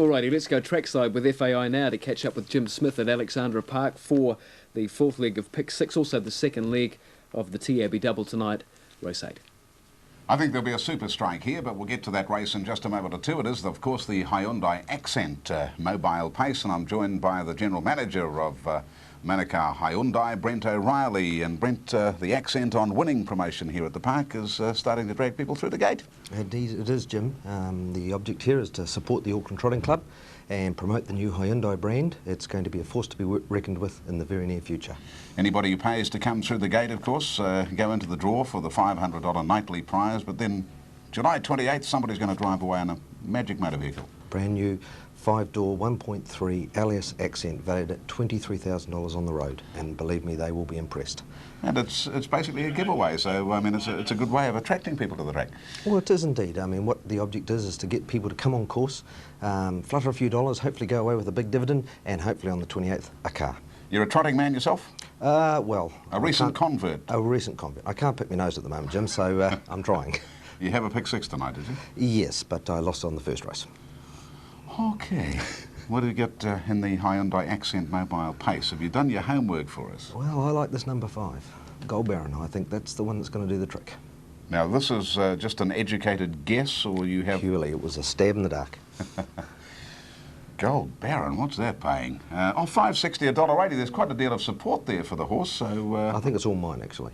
Alrighty, let's go trackside with FAI now to catch up with Jim Smith at Alexandra Park for the fourth leg of Pick 6, also the second leg of the T Abbey Double tonight, race 8. I think there'll be a super strike here, but we'll get to that race in just a moment or two. It is, of course, the Hyundai Accent Mobile Pace, and I'm joined by the General Manager of Manukau Hyundai, Brent O'Reilly. And Brent, the Accent on winning promotion here at the park is starting to drag people through the gate. Indeed it is, Jim. The object here is to support the Auckland Trotting Club and promote the new Hyundai brand. It's going to be a force to be reckoned with in the very near future. Anybody who pays to come through the gate, of course, go into the draw for the $500 nightly prize, but then July 28th, somebody's going to drive away in a magic motor vehicle. Brand new 5-door 1.3 LS Accent valued at $23,000 on the road, and believe me, they will be impressed. And it's basically a giveaway, so I mean it's a good way of attracting people to the track. Well, it is indeed. I mean, what the object is to get people to come on course, flutter a few dollars, hopefully go away with a big dividend, and hopefully on the 28th a car. You're a trotting man yourself? Well, a recent convert. A recent convert. I can't pick my nose at the moment, Jim, so I'm trying. You have a pick 6 tonight, did you? Yes, but I lost on the first race. Okay. What do you get in the Hyundai Accent Mobile Pace? Have you done your homework for us? Well, I like this number 5, Gold Baron. I think that's the one that's going to do the trick. Now, this is just an educated guess, or you have... Purely, it was a stab in the dark. Gold Baron, what's that paying? $5.60, $1.80. There's quite a deal of support there for the horse, so... I think it's all mine, actually.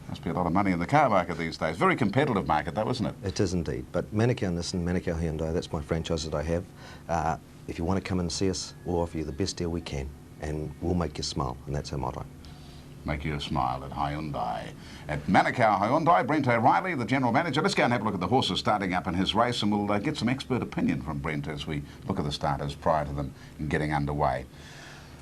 Must be a lot of money in the car market these days. Very competitive market, though, isn't it? It is indeed. But Manukau Nissan, Manukau Hyundai, that's my franchise that I have. If you want to come and see us, we'll offer you the best deal we can, and we'll make you smile, and that's our motto. Make you smile at Hyundai. At Manukau Hyundai, Brent O'Reilly, the General Manager. Let's go and have a look at the horses starting up in his race, and we'll get some expert opinion from Brent as we look at the starters prior to them getting underway.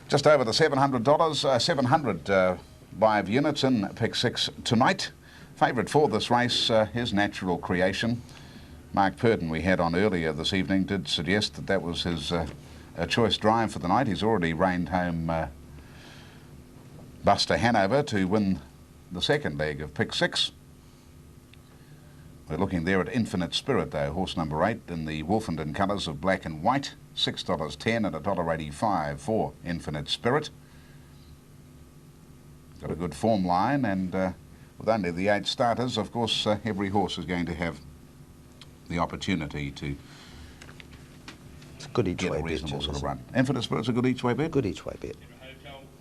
Just over the $700, 700 live units in Pick 6 tonight. Favourite for this race is Natural Creation. Mark Purden, we had on earlier this evening, did suggest that that was his choice drive for the night. He's already reined home Buster Hanover to win the second leg of Pick 6. We're looking there at Infinite Spirit, though, horse number 8 in the Wolfenden colours of black and white. $6.10 and $1.85 for Infinite Spirit. Got a good form line, and with only the 8 starters, of course, every horse is going to have the opportunity to good each get way a reasonable sort of run. Infinite Spirit's a good each way bet? Good each way bet.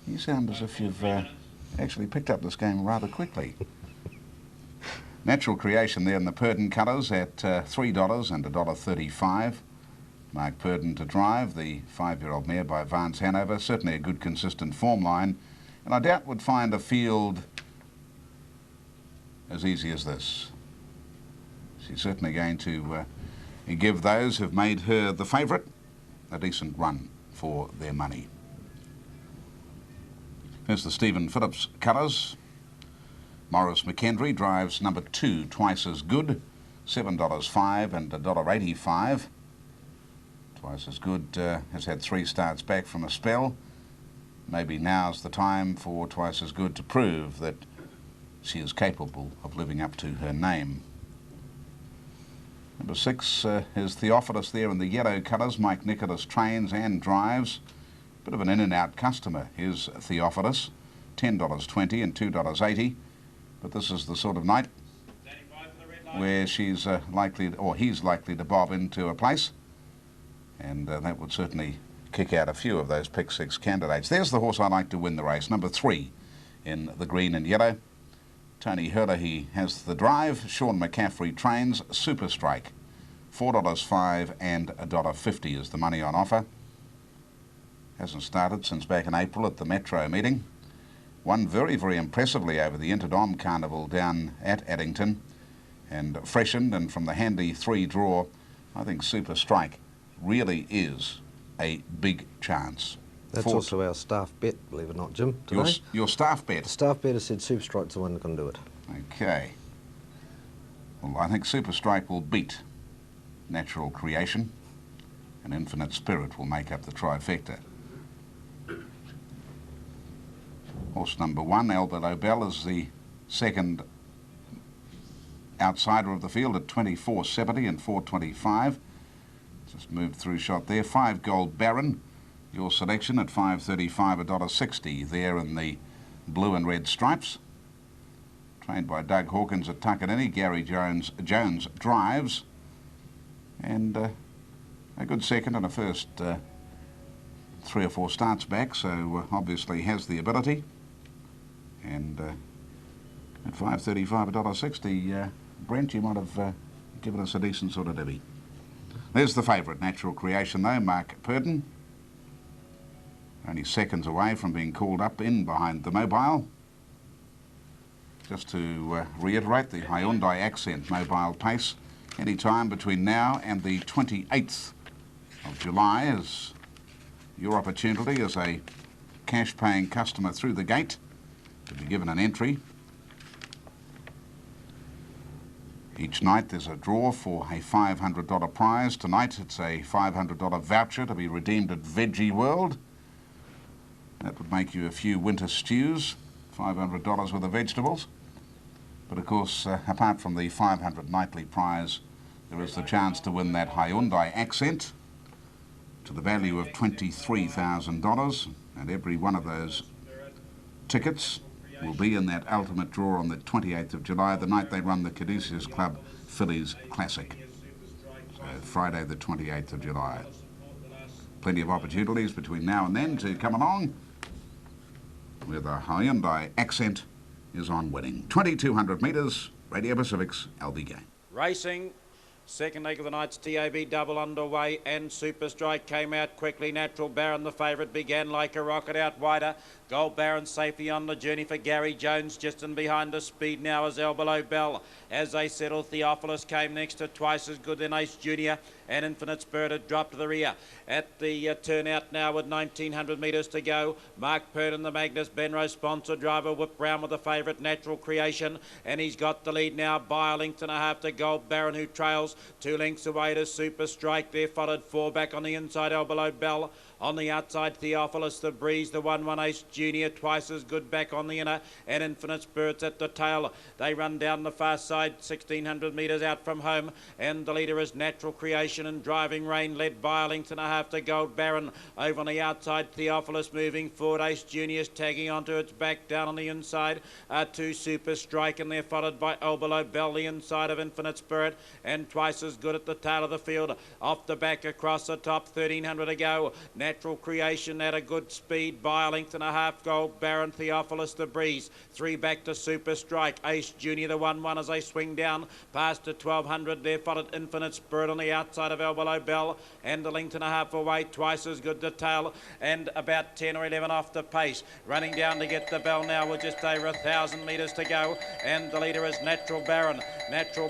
You sound as if you've actually picked up this game rather quickly. Natural Creation there in the Purden colours at $3 and $1.35. Mark Purden to drive, the 5-year-old mare by Vance Hanover. Certainly a good consistent form line. And I doubt would find a field as easy as this. She's certainly going to give those who've made her the favourite a decent run for their money. Here's the Stephen Phillips colours. Maurice McKendry drives number 2, Twice As Good, $7.05 and $1.85. Twice As Good has had 3 starts back from a spell. Maybe now's the time for Twice As Good to prove that she is capable of living up to her name. Number 6 is Theophilus there in the yellow colours. Mike Nicholas trains and drives. Bit of an in-and-out customer. Here's Theophilus, $10.20 and $2.80. But this is the sort of night where she's likely, or he's likely to bob into a place. And that would certainly kick out a few of those Pick 6 candidates. There's the horse I like to win the race, number 3 in the green and yellow. Tony Herlihy has the drive. Sean McCaffrey trains. Super Strike, $4.05 and $1.50 is the money on offer. Hasn't started since back in April at the Metro meeting. Won very, very impressively over the Interdom Carnival down at Addington, and freshened, and from the handy 3 draw, I think Super Strike really is a big chance. That's also our staff bet, believe it or not, Jim, today. Your staff bet? The staff bet has said Super Strike's the one that's going to do it. Okay. Well, I think Super Strike will beat Natural Creation, and Infinite Spirit will make up the trifecta. Horse number 1, Albert O'Bell, is the second outsider of the field at $24.70 and $4.25. Just moved through shot there. 5 Gold Baron, your selection at $5.35, $1.60 there in the blue and red stripes. Trained by Doug Hawkins at Takanini. Gary Jones drives. And a good second and a first 3 or 4 starts back, so obviously has the ability. And at $5.35, $1.60, Brent, you might have given us a decent sort of divvy. There's the favourite, Natural Creation though, Mark Purdon. Only seconds away from being called up in behind the Mobile. Just to reiterate, the Hyundai Accent Mobile pace, any time between now and the 28th of July is your opportunity as a cash-paying customer through the gate to be given an entry. Each night there's a draw for a $500 prize. Tonight it's a $500 voucher to be redeemed at Veggie World. That would make you a few winter stews, $500 worth of vegetables. But of course, apart from the $500 nightly prize, there is the chance to win that Hyundai Accent to the value of $23,000. And every one of those tickets will be in that ultimate draw on the 28th of July, the night they run the Caduceus Club Fillies Classic. So Friday the 28th of July. Plenty of opportunities between now and then to come along where the Hyundai Accent is on winning. 2,200 metres, Radio Pacific's LB game. Racing. Second leg of the night's TAB double underway, and Super Strike came out quickly. Natural Baron, the favourite, began like a rocket out wider. Gold Baron safely on the journey for Gary Jones. Just in behind the speed now is El Below Bell. As they settle, Theophilus came next to Twice As Good than Ace Junior, and Infinite Spirit had dropped to the rear. At the turnout now with 1,900 metres to go, Mark Purdon, the Magnus Benrose sponsor driver, whipped round with the favourite Natural Creation, and he's got the lead now by a length and a half to Gold Baron, who trails 2 lengths away to Super Strike. They're followed 4 back on the inside, El Below Bell. On the outside, Theophilus, the Breeze, the 1-1 Ace Junior, Twice As Good back on the inner, and Infinite Spirits at the tail. They run down the far side, 1,600 metres out from home, and the leader is Natural Creation in driving rain, led by a length and a half to Gold Baron. Over on the outside, Theophilus moving forward, Ace Junior's tagging onto its back. Down on the inside, 2 Super Strike, and they're followed by El Below Bell, the inside of Infinite Spirit, and Twice As Good at the tail of the field. Off the back across the top, 1,300 to go. Natural Creation at a good speed by a length and a half. Gold Baron, Theophilus, the Breeze. 3 back to Super Strike. Ace Junior, the 1-1 as they swing down past to 1,200. They're followed Infinite Spirit on the outside of El Below Bell, and a length and a half away. Twice As Good to tail, and about 10 or 11 off the pace. Running down to get the bell now with just over 1,000 metres to go, and the leader is Natural Baron. Natural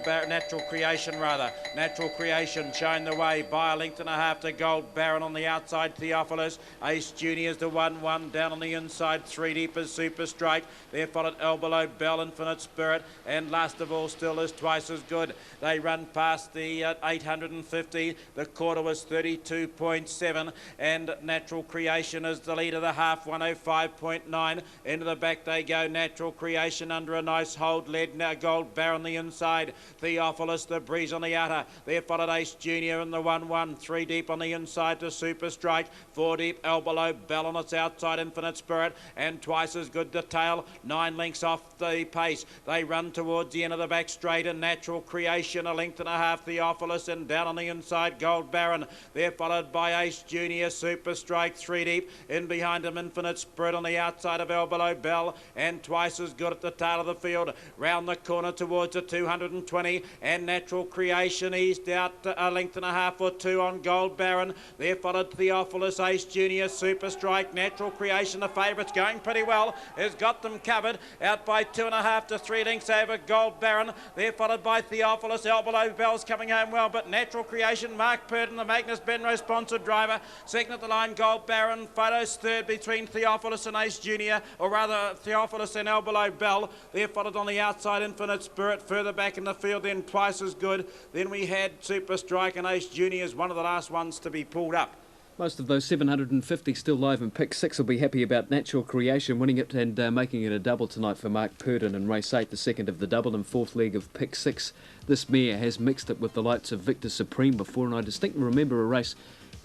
Creation rather. Natural Creation showing the way by a length and a half to Gold Baron on the outside. Theophilus. Ace Junior's the 1-1 down on the inside. 3 deep is Super Strike. They're followed El Below Bell, Infinite Spirit, and last of all still is Twice As Good. They run past the 850. The quarter was 32.7, and Natural Creation is the leader. The half 105.9. Into the back they go. Natural Creation under a nice hold, led now Gold Baron the inside. Theophilus, the Breeze on the outer. They're followed Ace Junior in the 1-1. 3 deep on the inside to Super Strike. 4 deep, El Below Bell on its outside, Infinite Spirit, and Twice As Good to tail. 9 lengths off the pace. They run towards the end of the back straight, and Natural Creation a length and a half. Theophilus, and down on the inside Gold Baron. They're followed by Ace Junior, Super Strike 3 deep. In behind him Infinite Spirit on the outside of El Below Bell, and Twice As Good at the tail of the field. Round the corner towards the 220, and Natural Creation eased out a length and a half or 2 on Gold Baron. They're followed Theophilus, Ace Junior, Super Strike, Natural Creation, the favourites going pretty well, has got them covered, out by 2.5 to 3 lengths over Gold Baron. They're followed by Theophilus. El Below Bell's coming home well, but Natural Creation, Mark Purdon, the Magnus Benrose sponsored driver, second at the line. Gold Baron, photos third between Theophilus and Ace Junior, or rather Theophilus and El Below Bell. They're followed on the outside Infinite Spirit, further back in the field then Twice As Good. Then we had Super Strike, and Ace Junior is one of the last ones to be pulled up. Most of those 750 still live in pick 6 will be happy about Natural Creation winning it and making it a double tonight for Mark Purdon in race 8, the second of the double and fourth leg of pick 6. This mare has mixed it with the likes of Victor Supreme before, and I distinctly remember a race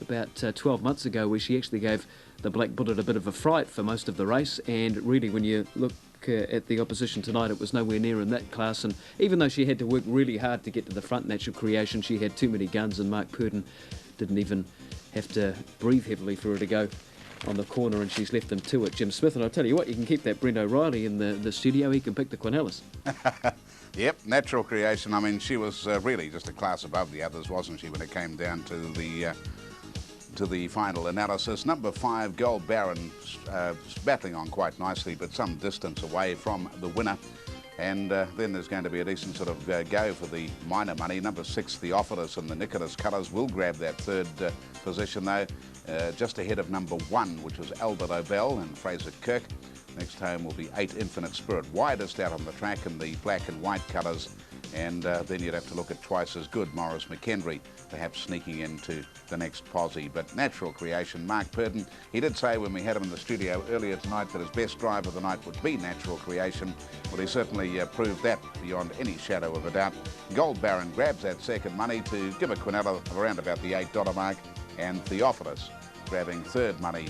about 12 months ago where she actually gave the Black Bullet a bit of a fright for most of the race, and really when you look at the opposition tonight, it was nowhere near in that class, and even though she had to work really hard to get to the front, Natural Creation, she had too many guns, and Mark Purdon didn't even have to breathe heavily for her to go on the corner, and she's left them two at Jim Smith. And I'll tell you what, you can keep that Brent O'Reilly in the studio. He can pick the Quinellas. Yep, Natural Creation. I mean, she was really just a class above the others, wasn't she, when it came down to the final analysis. Number 5, Gold Baron, battling on quite nicely, but some distance away from the winner. And then there's going to be a decent sort of go for the minor money. Number 6, Theophilus and the Nicholas Colours will grab that third position, though, just ahead of number 1, which was Albert O'Bell and Fraser Kirk. Next home will be 8, Infinite Spirit, widest out on the track in the black and white colours. And then you'd have to look at Twice as Good, Morris McKendry, perhaps sneaking into the next posse. But Natural Creation, Mark Purdon, he did say when we had him in the studio earlier tonight that his best drive of the night would be Natural Creation. Well, he certainly proved that beyond any shadow of a doubt. Gold Baron grabs that second money to give a Quinella around about the $8 mark, and Theophilus grabbing third money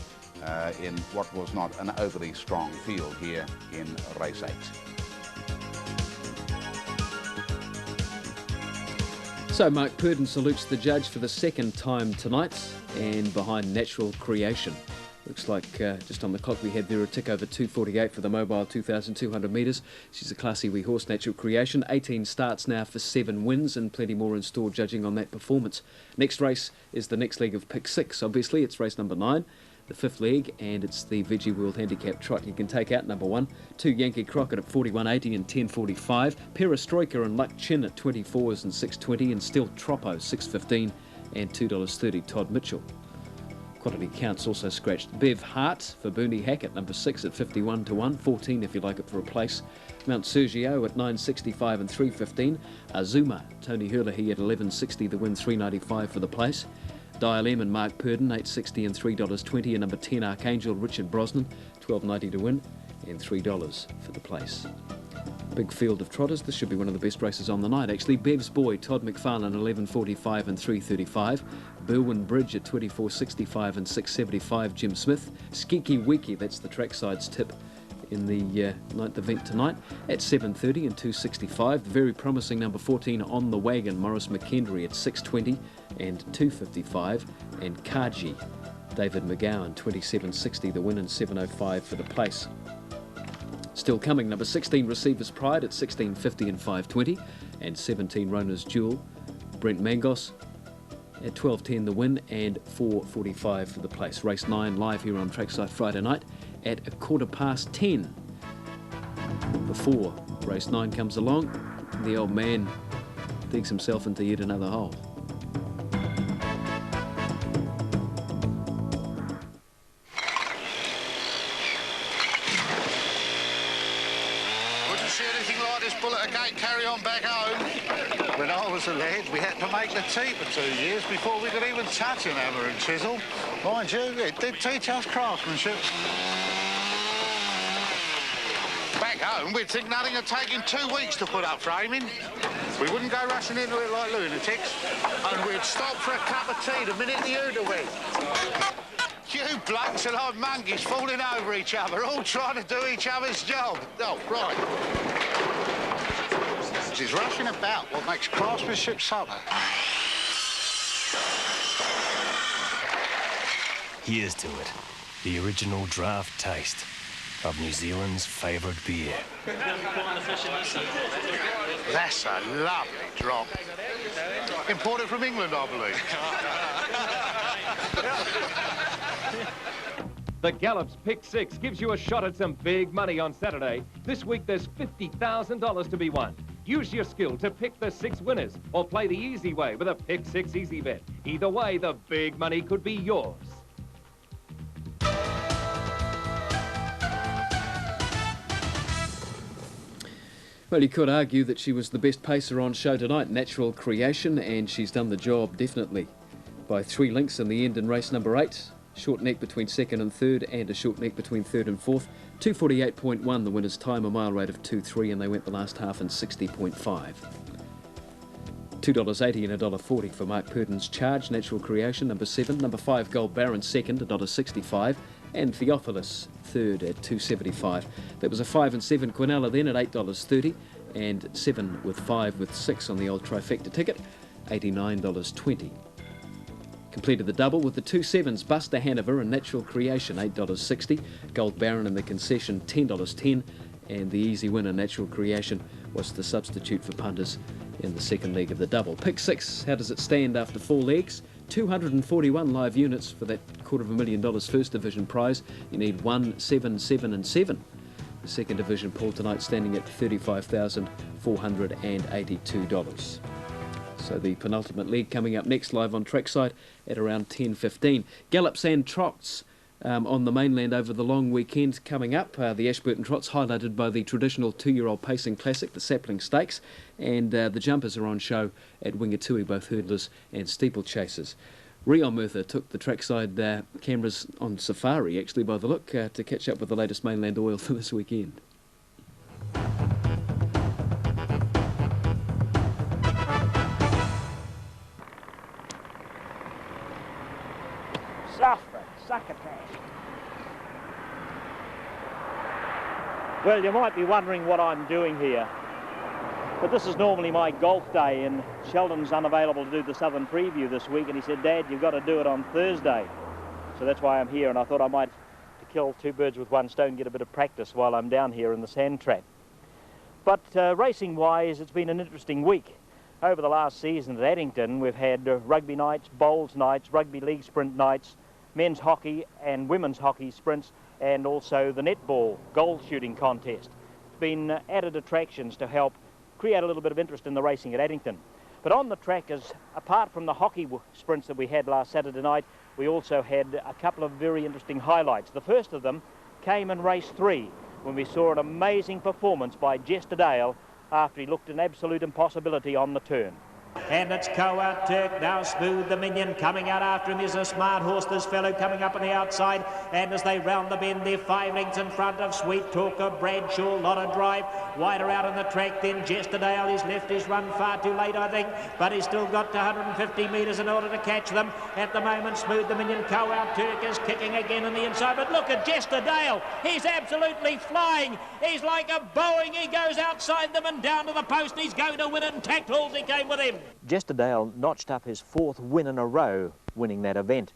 in what was not an overly strong field here in race 8. So Mark Purdon salutes the judge for the second time tonight, and behind Natural Creation. Looks like just on the clock we had there a tick over 2:48 for the mobile 2,200 metres. She's a classy wee horse, Natural Creation. 18 starts now for 7 wins, and plenty more in store judging on that performance. Next race is the next leg of pick 6. Obviously it's race number 9. The 5th leg, and it's the Veggie World Handicap Trot. You can take out number 1, 2 Yankee Crockett at 41.80 and 10.45, Perestroika and Luck Chin at 24s and 6.20, and Steel Troppo 6.15 and $2.30 Todd Mitchell. Quantity counts also scratched. Bev Hart for Bernie Hackett, number 6 at 51 to 1, 14 if you like it for a place. Mount Sergio at 9.65 and 3.15. Azuma, Tony Herlihy at 11.60, the win, 3.95 for the place. Dial M and Mark Purdon, 8.60 and $3.20, and number 10 Archangel Richard Brosnan, 12.90 to win and $3 for the place. Big field of trotters. This should be one of the best races on the night, actually. Bev's Boy, Todd McFarlane, 11.45 and 3.35. Berwyn Bridge at 24.65 and 6.75, Jim Smith. Skiki Wiki, that's the trackside's tip in the 9th event tonight, at 7.30 and 2.65. The very promising number 14 On the Wagon, Morris McKendry, at 6.20 and 2.55, and Kaji, David McGowan, 27.60, the win, and 7.05 for the place. Still coming, number 16 Receiver's Pride at 16.50 and 5.20, and 17 Rona's Jewel, Brent Mangos at 12.10 the win, and 4.45 for the place. Race 9 live here on Trackside Friday night at 10:15. Before race 9 comes along, the old man digs himself into yet another hole. Wouldn't see anything like this bull at a gate carry on back home. When I was a lad, we had to make the tea for 2 years before we could even touch an hammer and chisel. Mind you, it did teach us craftsmanship. Back home, we'd think nothing had taken 2 weeks to put up framing. We wouldn't go rushing into it like lunatics, and we'd stop for a cup of tea the minute the Uda went. You blokes are like monkeys falling over each other, all trying to do each other's job. Oh, right. It's rushing about what makes craftsmanship summer. Here's to it, the original draft taste of New Zealand's favourite beer. That's a lovely drop. Imported from England, I believe. The Gallops Pick 6 gives you a shot at some big money on Saturday. This week there's $50,000 to be won. Use your skill to pick the 6 winners, or play the easy way with a Pick 6 easy bet. Either way, the big money could be yours. Well, you could argue that she was the best pacer on show tonight, Natural Creation, and she's done the job, definitely. by 3 lengths in the end in race number 8. Short neck between second and third, and a short neck between third and fourth. 2:48.1 the winner's time, a mile rate of 2:3, and they went the last half in 60.5. $2.80 and $1.40 for Mark Purden's Charge, Natural Creation, number 7. Number 5, Gold Baron, second, $1.65. And Theophilus, third, at $2.75. That was a 5 and 7 Quinella then at $8.30. And 7 with 5 with 6 on the old trifecta ticket, $89.20. Completed the double with the 2 sevens, Buster Hanover and Natural Creation, $8.60. Gold Baron and the concession, $10.10. And the easy winner, Natural Creation, was the substitute for punters in the second leg of the double. Pick 6, how does it stand after 4 legs? 241 live units for that $250,000 first division prize. You need 1, 7, 7 and 7. The second division pool tonight standing at $35,482. So the penultimate leg coming up next, live on Trackside at around 10:15. Gallops and Trots on the mainland over the long weekend coming up. The Ashburton Trots highlighted by the traditional 2-year-old pacing classic, the Sapling Stakes, and the jumpers are on show at Wingatui, both hurdlers and steeplechasers. Rion Murtha took the trackside cameras on safari, actually, by the look, to catch up with the latest mainland oil for this weekend. Succotash. Well, you might be wondering what I'm doing here, but this is normally my golf day, and Sheldon's unavailable to do the Southern Preview this week, and he said, Dad, you've got to do it on Thursday. So that's why I'm here, and I thought I might, to kill 2 birds with 1 stone, get a bit of practice while I'm down here in the sand trap. But racing-wise, it's been an interesting week. Over the last season at Addington, we've had rugby nights, bowls nights, rugby league sprint nights, men's hockey and women's hockey sprints, and also the netball goal shooting contest. It's been added attractions to help create a little bit of interest in the racing at Addington. But on the track, apart from the hockey sprints that we had last Saturday night, we also had a couple of very interesting highlights. The first of them came in race 3, when we saw an amazing performance by Jester Dale after he looked an absolute impossibility on the turn. And it's Coa Turk now, Smooth the Minion coming out after him is a smart horse, this fellow coming up on the outside, and as they round the bend they're 5 lengths in front of Sweet Talker, Bradshaw, Lotta Drive, wider out on the track then Jesterdale. He's left his run far too late I think, but he's still got 150 metres in order to catch them. At the moment Smooth the Minion, Coa Turk is kicking again on the inside, but look at Jesterdale, he's absolutely flying, he's like a Boeing, he goes outside them and down to the post, he's going to win it, and Tact Halsey came with him. Jesterdale notched up his 4th win in a row, winning that event.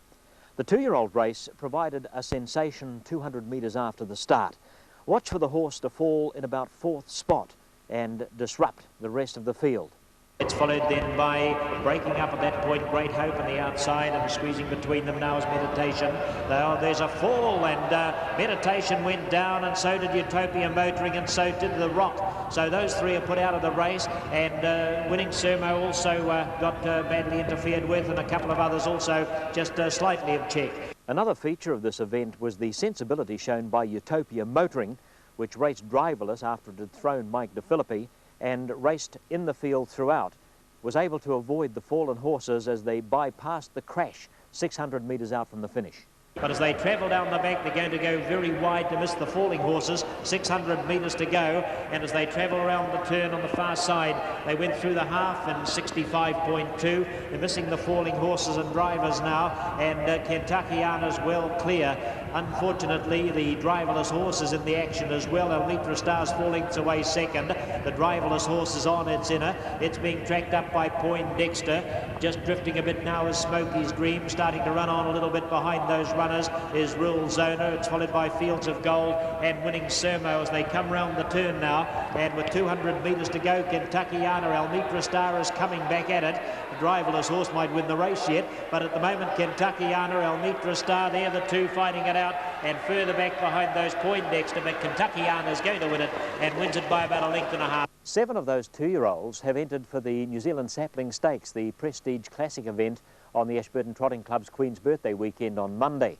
The 2-year-old race provided a sensation 200 metres after the start. Watch for the horse to fall in about 4th spot and disrupt the rest of the field. It's followed then by breaking up at that point Great Hope on the outside, and squeezing between them now is Meditation. There's a fall, and Meditation went down, and so did Utopia Motoring, and so did The Rock. So those 3 are put out of the race, and Winning Sermo also got badly interfered with, and a couple of others also just slightly of check. Another feature of this event was the sensibility shown by Utopia Motoring, which raced driverless after it had thrown Mike DeFilippi, and raced in the field throughout, was able to avoid the fallen horses as they bypassed the crash 600 metres out from the finish. But as they travel down the back, they're going to go very wide to miss the falling horses. 600 metres to go, and as they travel around the turn on the far side, they went through the half in 65.2. They're missing the falling horses and drivers now, and Kentuckiana's well clear. Unfortunately, the driverless horse is in the action as well. Almitra Star's 4 lengths away second. The driverless horse is on its inner. It's being tracked up by Poindexter. Just drifting a bit now is Smokey's Dream. Starting to run on a little bit behind those runners is Rural Zoner. It's followed by Fields of Gold and Winning Sermo as they come round the turn now. And with 200 metres to go, Kentuckiana, Almitra Star is coming back at it. The driverless horse might win the race yet, but at the moment Kentuckiana, Almitra Star, they're the 2 fighting it out, and further back behind those Poindexter, but Kentuckiana is going to win it and wins it by about 1.5 lengths. 7 of those 2-year-olds have entered for the New Zealand Sapling Stakes, the Prestige Classic event on the Ashburton Trotting Club's Queen's Birthday weekend on Monday.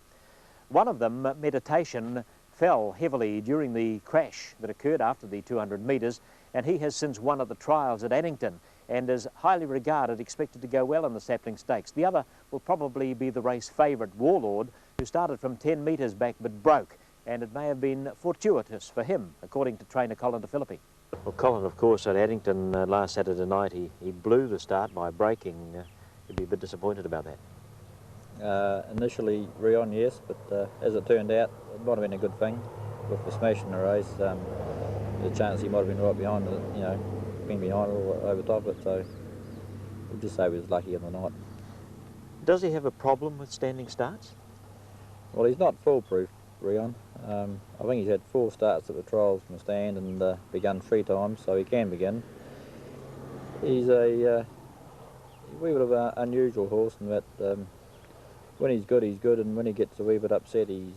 One of them, Meditation, fell heavily during the crash that occurred after the 200 metres, and he has since won at the trials at Addington and is highly regarded, expected to go well in the Sapling Stakes. The other will probably be the race favourite, Warlord, who started from 10 metres back but broke, and it may have been fortuitous for him, according to trainer Colin DeFilippi. Well, Colin, of course, at Addington last Saturday night, he blew the start by breaking. He'd be a bit disappointed about that. Initially, Rion, yes, but as it turned out, it might have been a good thing. With the smash in the race, the chance he might have been right behind it, you know, been behind it or over top of it, so we'll just say he was lucky in the night. Does he have a problem with standing starts? Well, he's not foolproof, Rion. I think he's had 4 starts at the trials from the stand and begun 3 times, so he can begin. He's a wee bit of an unusual horse in that when he's good, and when he gets a wee bit upset, he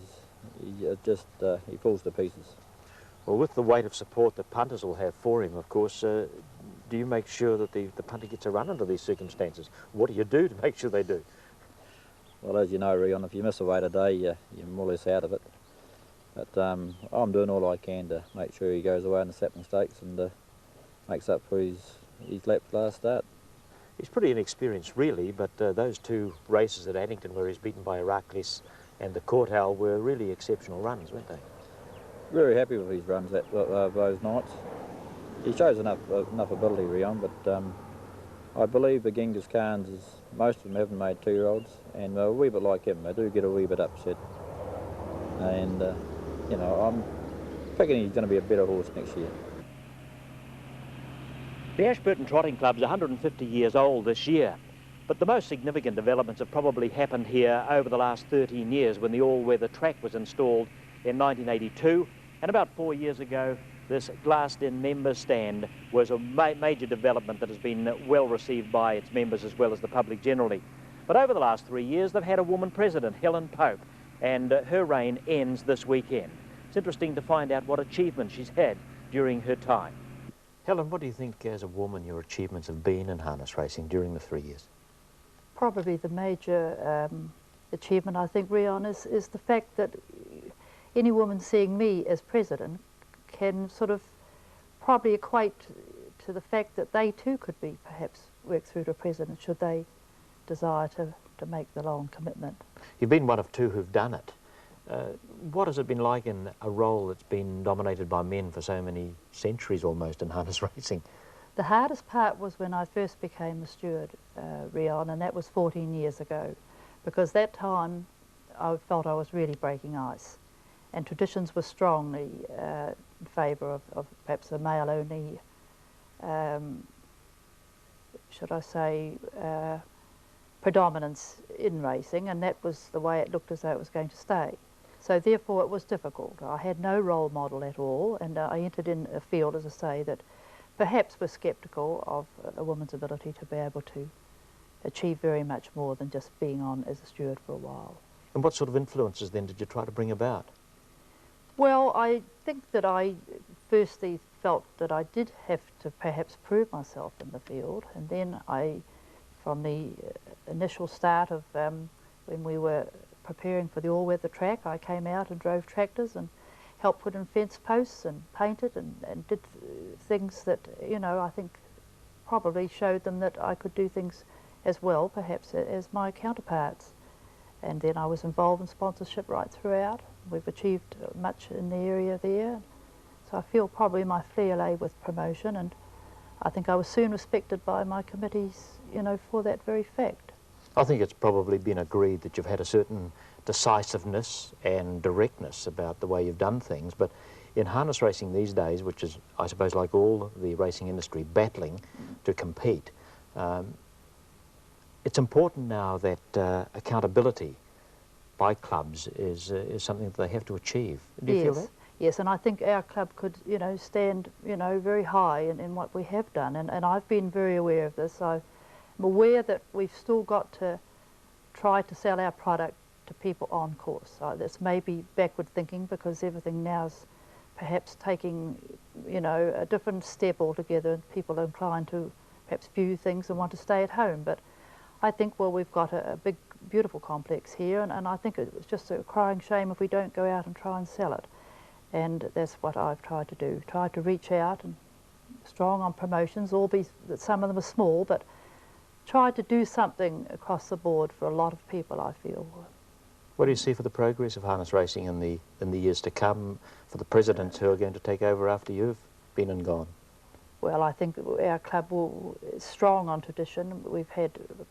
falls to pieces. Well, with the weight of support that punters will have for him, of course, do you make sure that the punter gets a run under these circumstances? What do you do to make sure they do? Well, as you know, Rion, if you miss a weight a day, you're more or less out of it. But I'm doing all I can to make sure he goes away in the Sapling Stakes and makes up for his lapsed last start. He's pretty inexperienced, really, but those 2 races at Addington where he's beaten by Heracles and the Court Owl were really exceptional runs, weren't they? Very happy with his runs those nights. He shows enough ability, Rion, but I believe the Genghis Khans, most of them haven't made 2-year-olds, and a wee bit like him, they do get a wee bit upset. And, you know, I'm thinking he's going to be a better horse next year. The Ashburton Trotting Club's 150 years old this year, but the most significant developments have probably happened here over the last 13 years when the all-weather track was installed in 1982, and about 4 years ago this glassed-in members stand was a major development that has been well received by its members as well as the public generally. But over the last 3 years they've had a woman president, Helen Pope, and her reign ends this weekend. It's interesting to find out what achievements she's had during her time. Helen, what do you think as a woman your achievements have been in harness racing during the 3 years? Probably the major achievement, I think, Rion, is the fact that any woman seeing me as president can sort of probably equate to the fact that they too could be perhaps work through to president should they desire to make the long commitment. You've been one of 2 who've done it. What has it been like in a role that's been dominated by men for so many centuries almost in harness racing? The hardest part was when I first became the steward, Rion, and that was 14 years ago, because that time I felt I was really breaking ice, and traditions were strongly in favour of perhaps a male-only, should I say, predominance in racing, and that was the way it looked as though it was going to stay. So therefore it was difficult. I had no role model at all, and I entered in a field, as I say, that perhaps was sceptical of a woman's ability to be able to achieve very much more than just being on as a steward for a while. And what sort of influences then did you try to bring about? Well, I think that I firstly felt that I did have to perhaps prove myself in the field, and then from the initial start of when we were preparing for the all-weather track, I came out and drove tractors and helped put in fence posts and painted and did things that, you know, I think probably showed them that I could do things as well, perhaps, as my counterparts. And then I was involved in sponsorship right throughout. We've achieved much in the area there. So I feel probably my flair lay with promotion, and I think I was soon respected by my committees, you know, for that very fact. I think it's probably been agreed that you've had a certain decisiveness and directness about the way you've done things, but in harness racing these days, which is, I suppose, like all the racing industry, battling to compete, it's important now that accountability by clubs is something that they have to achieve. Do you feel that? Yes, and I think our club could, you know, stand, you know, very high in what we have done, and I've been very aware of this. I'm aware that we've still got to try to sell our product to people on course. That's maybe backward thinking, because everything now is perhaps taking, you know, a different step altogether. People are inclined to perhaps view things and want to stay at home, but I think, well, we've got a big, beautiful complex here, and I think it's just a crying shame if we don't go out and try and sell it. and that's what I've tried to do. Tried to reach out and strong on promotions, albeit that some of them are small, but tried to do something across the board for a lot of people, I feel. What do you see for the progress of harness racing in the years to come, for the presidents who are going to take over after you've been and gone? Well, I think our club is strong on tradition. We've had,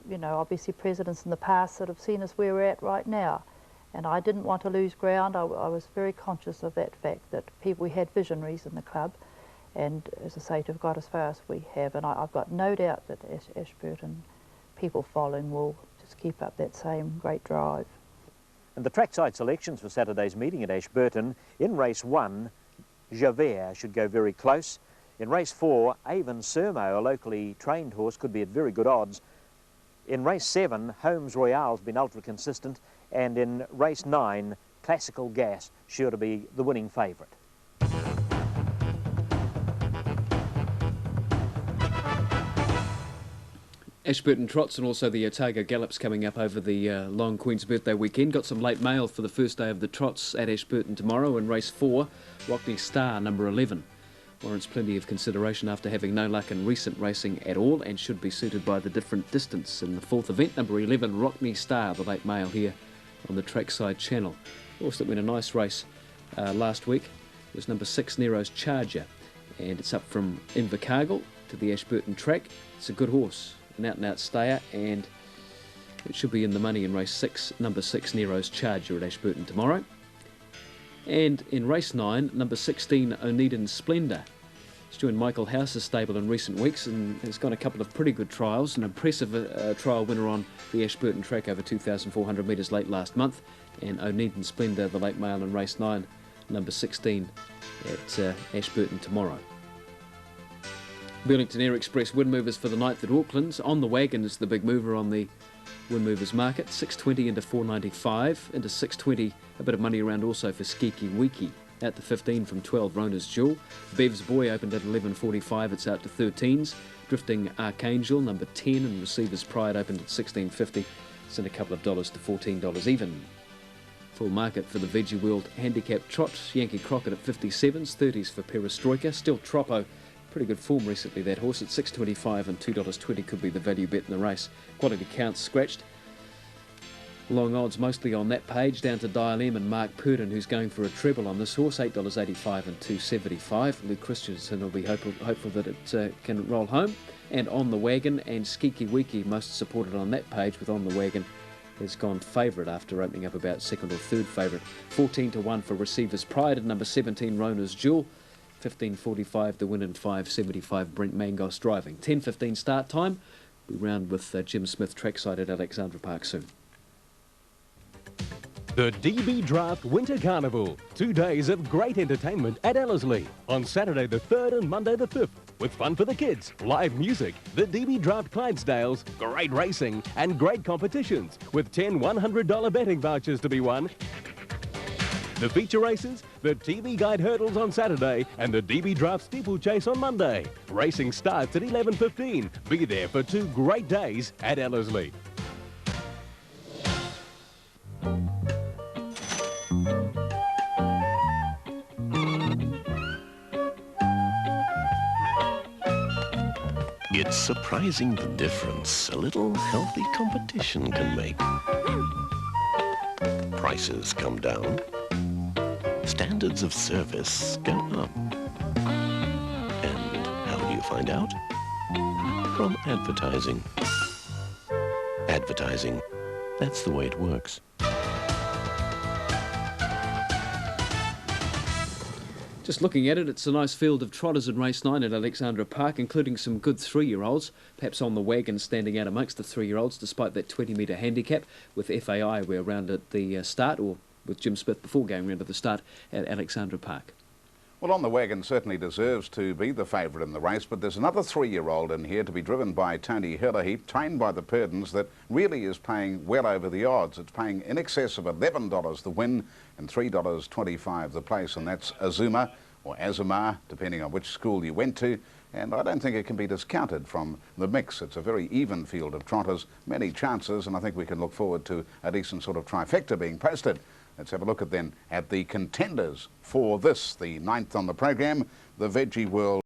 you know, obviously presidents in the past that have seen us where we're at right now. And I didn't want to lose ground. I was very conscious of that fact, that we had visionaries in the club. And as I say, to have got as far as we have. And I've got no doubt that Ashburton, people following, will just keep up that same great drive. And the trackside selections for Saturday's meeting at Ashburton: in race 1, Javert should go very close. In race 4, Avon Sermo, a locally trained horse, could be at very good odds. In race 7, Holmes Royale's been ultra consistent. And in race 9, Classical Gas, sure to be the winning favourite. Ashburton Trots and also the Otago Gallops coming up over the long Queen's Birthday weekend. Got some late mail for the first day of the Trots at Ashburton tomorrow. In race 4, Rockney Star, number 11. Warrants plenty of consideration after having no luck in recent racing at all, and should be suited by the different distance. In the 4th event, number 11, Rockney Star, the late mail here on the Trackside Channel. Horse that went a nice race last week was number 6, Nero's Charger, and it's up from Invercargill to the Ashburton track. It's a good horse, an out-and-out stayer, and it should be in the money in race 6, number 6, Nero's Charger at Ashburton tomorrow. And in race 9, number 16, Oneida Splendour. It's joined Michael House's stable in recent weeks and has got a couple of pretty good trials. An impressive trial winner on the Ashburton track over 2,400 metres late last month. And Oneida Splendour, the late mail in race 9, number 16 at Ashburton tomorrow. Burlington Air Express Wind Movers for the 9th at Auckland. On the Wagon is the big mover on the Wind Movers market. 6.20 into 4.95. Into 6.20, a bit of money around also for Skiki Wiki. Out to 15 from 12, Rona's Jewel. Bev's Boy opened at 11.45, it's out to 13s. Drifting Archangel, number 10, and Receiver's Pride opened at 16.50. It's in a couple of dollars to $14 even. Full market for the Veggie World Handicap Trot. Yankee Crockett at 57s, 30s for Perestroika. Still Troppo, pretty good form recently, that horse at 6.25 and $2.20 could be the value bet in the race. Quality Counts scratched. Long odds mostly on that page, down to Dial M and Mark Purdon, who's going for a treble on this horse, $8.85 and $2.75. Luke Christensen will be hopeful that it can roll home. And On the Wagon and Skiki Wiki, most supported on that page, with On the Wagon has gone favourite after opening up about second or third favourite. 14 to 1 for Receiver's Pride, and number 17, Rona's Jewel. 15.45 the win, and 5.75 Brent Mangos driving. 10.15 start time. We round with Jim Smith trackside at Alexandra Park soon. The DB Draft Winter Carnival. 2 days of great entertainment at Ellerslie on Saturday the 3rd and Monday the 5th. With fun for the kids, live music, the DB Draft Clydesdales, great racing and great competitions with 10 $100 betting vouchers to be won. The feature races, the TV Guide Hurdles on Saturday and the DB Draft Steeplechase on Monday. Racing starts at 11:15. Be there for 2 great days at Ellerslie. It's surprising the difference a little healthy competition can make. Prices come down. Standards of service go up. And how do you find out? From advertising. Advertising, that's the way it works. Just looking at it, it's a nice field of trotters in race 9 at Alexandra Park, including some good 3-year-olds. Perhaps On the Wagon standing out amongst the 3-year-olds, despite that 20-metre handicap. With FAI, we're around at the start, or with Jim Smith before going round to the start at Alexandra Park. Well, On the Wagon certainly deserves to be the favourite in the race, but there's another 3-year-old in here to be driven by Tony Herlihy, trained by the Purdons, that really is paying well over the odds. It's paying in excess of $11 the win and $3.25 the place, and that's Azuma, or Azumar, depending on which school you went to. And I don't think it can be discounted from the mix. It's a very even field of trotters, many chances, and I think we can look forward to a decent sort of trifecta being posted Let's have a look at then at the contenders for this, the 9th on the program, the Veggie World